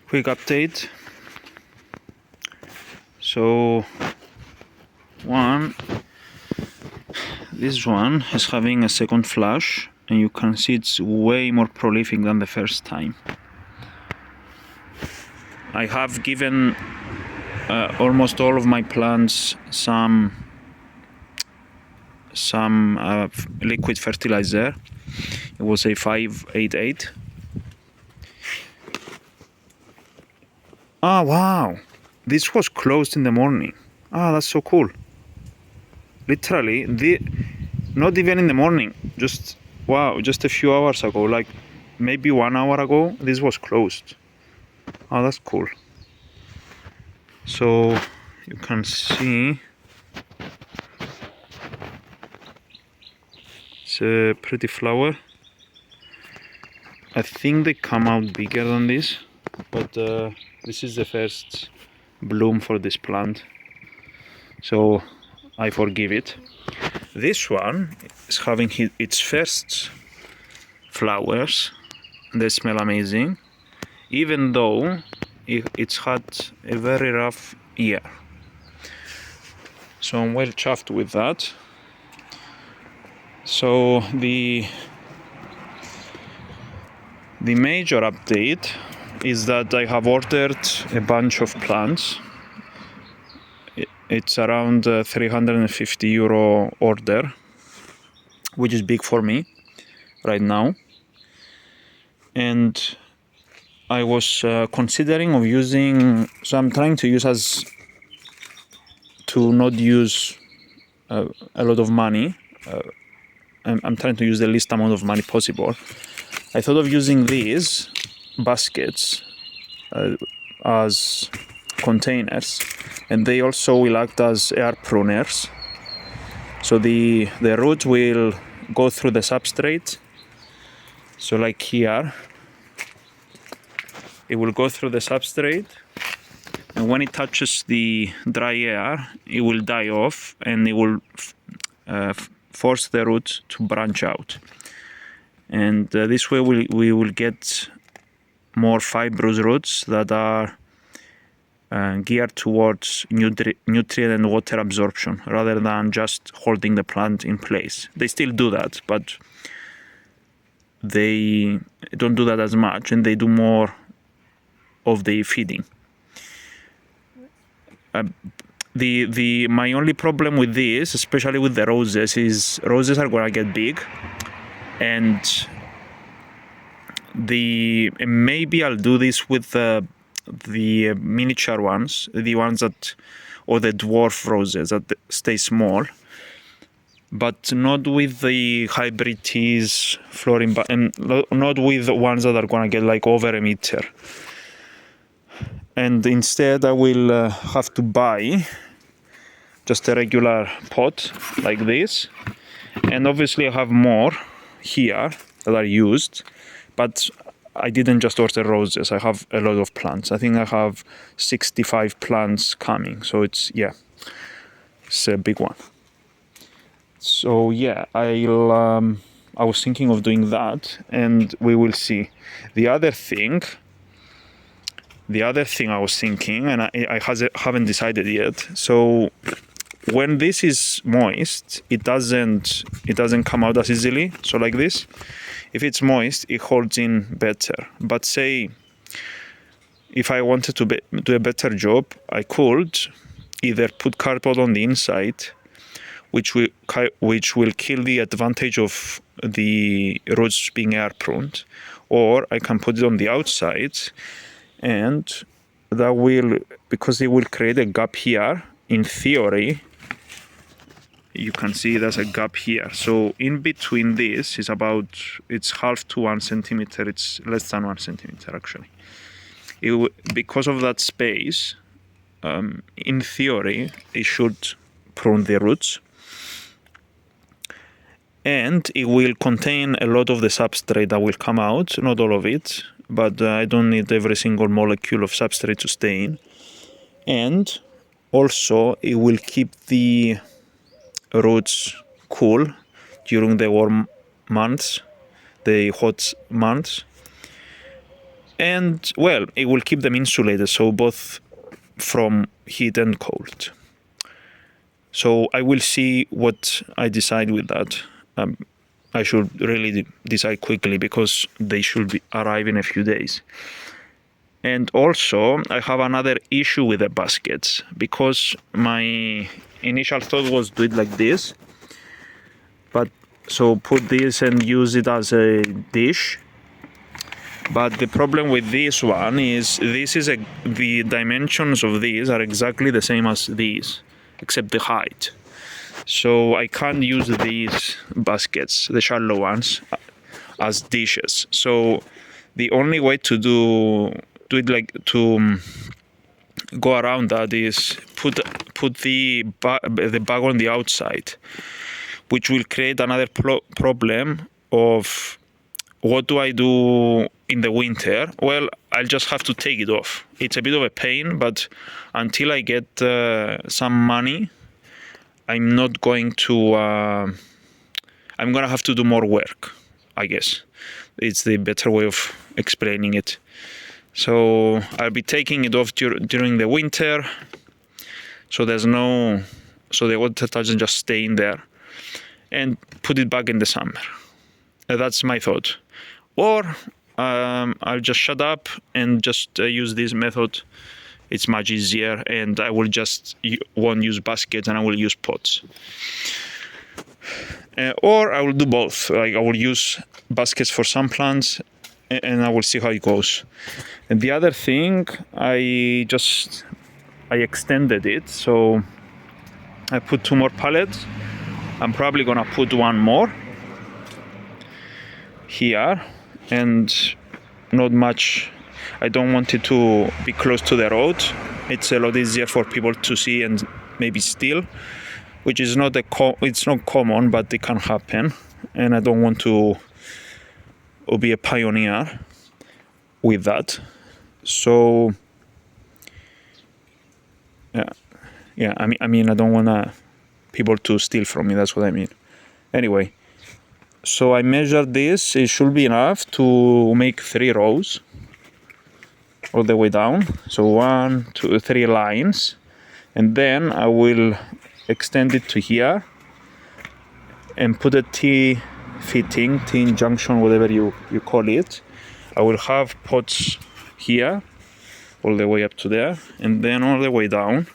quick update. So this one is having a second flush, and you can see it's way more prolific than the first time. I have given almost all of my plants some liquid fertilizer. It was a 588. Oh wow, this was closed in the morning. Ah, that's so cool. Literally, not even in the morning, just wow, just a few hours ago, like maybe 1 hour ago, this was closed. Oh, that's cool. So you can see it's a pretty flower. I think they come out bigger than this, but this is the first bloom for this plant, so I forgive it. This one is having its first flowers. They smell amazing, even though it's had a very rough year. So I'm well chuffed with that. So the major update is that I have ordered a bunch of plants. It's around €350 order, which is big for me right now. And I was considering of using, so I'm trying to use to not use a lot of money. I'm trying to use the least amount of money possible. I thought of using these baskets as containers, and they also will act as air pruners. So the root will go through the substrate. So like here, it will go through the substrate, and when it touches the dry air, it will die off, and it will force the root to branch out. And this way we will get more fibrous roots that are geared towards nutrient and water absorption rather than just holding the plant in place. They still do that, but they don't do that as much, and they do more of the feeding. My only problem with this, especially with the roses, is roses are gonna get big, and maybe I'll do this with the miniature ones, the ones that, or the dwarf roses that stay small, but not with the hybrid teas, flooring, and not with the ones that are gonna get like over a meter. And instead I will have to buy just a regular pot like this, and obviously I have more here that are used, but I didn't just order roses. I have a lot of plants. I think I have 65 plants coming, so it's a big one. So yeah, I was thinking of doing that, and we will see. The other thing I was thinking, and I haven't decided yet. So when this is moist, it doesn't come out as easily. So like this, if it's moist, it holds in better. But say if I wanted to do a better job, I could either put cardboard on the inside, which will kill the advantage of the roots being air pruned, or I can put it on the outside, and that will, because it will create a gap here. In theory, you can see there's a gap here. So in between this is it's half to 1 centimeter. It's less than 1 centimeter actually. Because of that space, in theory, it should prune the roots, and it will contain a lot of the substrate that will come out, not all of it, but I don't need every single molecule of substrate to stay in. And also it will keep the roots cool during the warm months, the hot months. And well, it will keep them insulated, so both from heat and cold. So I will see what I decide with that. I should really decide quickly because they should arrive in a few days. And also, I have another issue with the baskets because my initial thought was do it like this. But so put this and use it as a dish. But the problem with this one is the dimensions of these are exactly the same as these, except the height. So I can't use these baskets, the shallow ones, as dishes. So the only way to do it like to go around that is put the bag on the outside, which will create another problem of what do I do in the winter? Well, I'll just have to take it off. It's a bit of a pain, but until I get some money, I'm not going to. I'm gonna have to do more work, I guess. It's the better way of explaining it. So I'll be taking it off during the winter, so the water doesn't just stay in there, and put it back in the summer. That's my thought. Or I'll just shut up and just use this method. It's much easier, and I will won't use baskets and I will use pots. Or I will do both. Like I will use baskets for some plants, and I will see how it goes. And the other thing, I extended it, so I put 2 more pallets. I'm probably gonna put 1 more here, and not much. I don't want it to be close to the road. It's a lot easier for people to see and maybe steal, which is it's not common, but it can happen. And I don't want to be a pioneer with that. So yeah. I mean, I don't want people to steal from me. That's what I mean. Anyway, so I measured this. It should be enough to make 3 rows all the way down. So 1, 2, 3 lines, and then I will extend it to here and put a T-fitting, T-junction, whatever you call it. I will have pots here all the way up to there, and then all the way down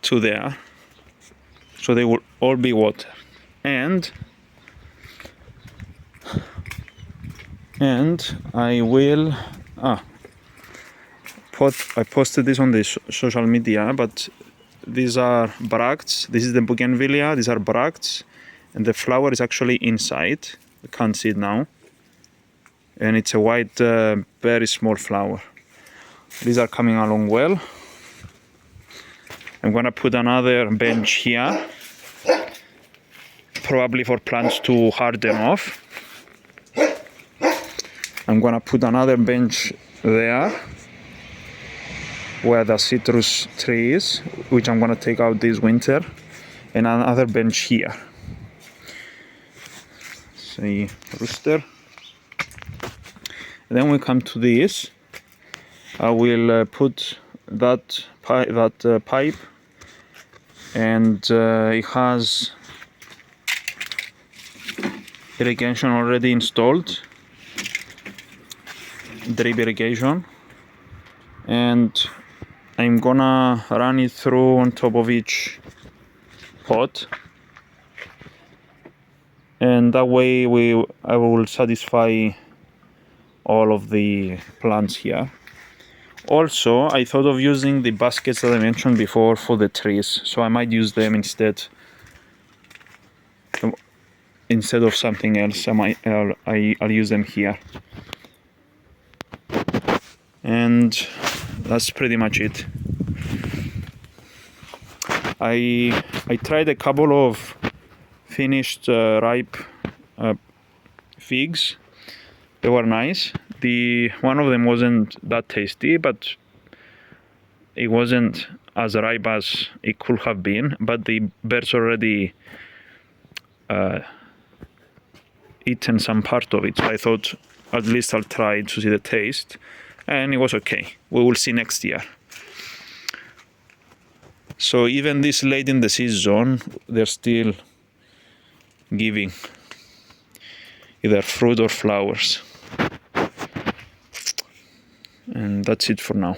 to there, so they will all be water. And I will I posted this on the social media, but these are bracts. This is the bougainvillea. These are bracts, and the flower is actually inside. You can't see it now, and it's a white, very small flower. These are coming along well. I'm gonna put another bench here, probably for plants to harden off. I'm gonna put another bench there where the citrus tree is, which I'm gonna take out this winter, and another bench here. See, rooster. And then we come to this. I will put that pipe, and it has irrigation already installed, drip irrigation, and I'm gonna run it through on top of each pot, and that way I will satisfy all of the plants here. Also, I thought of using the baskets that I mentioned before for the trees, so I might use them instead of something else. I'll use them here, and that's pretty much it. I tried a couple of finished ripe figs. They were nice. One of them wasn't that tasty, but it wasn't as ripe as it could have been. But the birds already eaten some part of it, so I thought at least I'll try to see the taste, and it was okay. We will see next year. So even this late in the season, they're still giving either fruit or flowers. And that's it for now.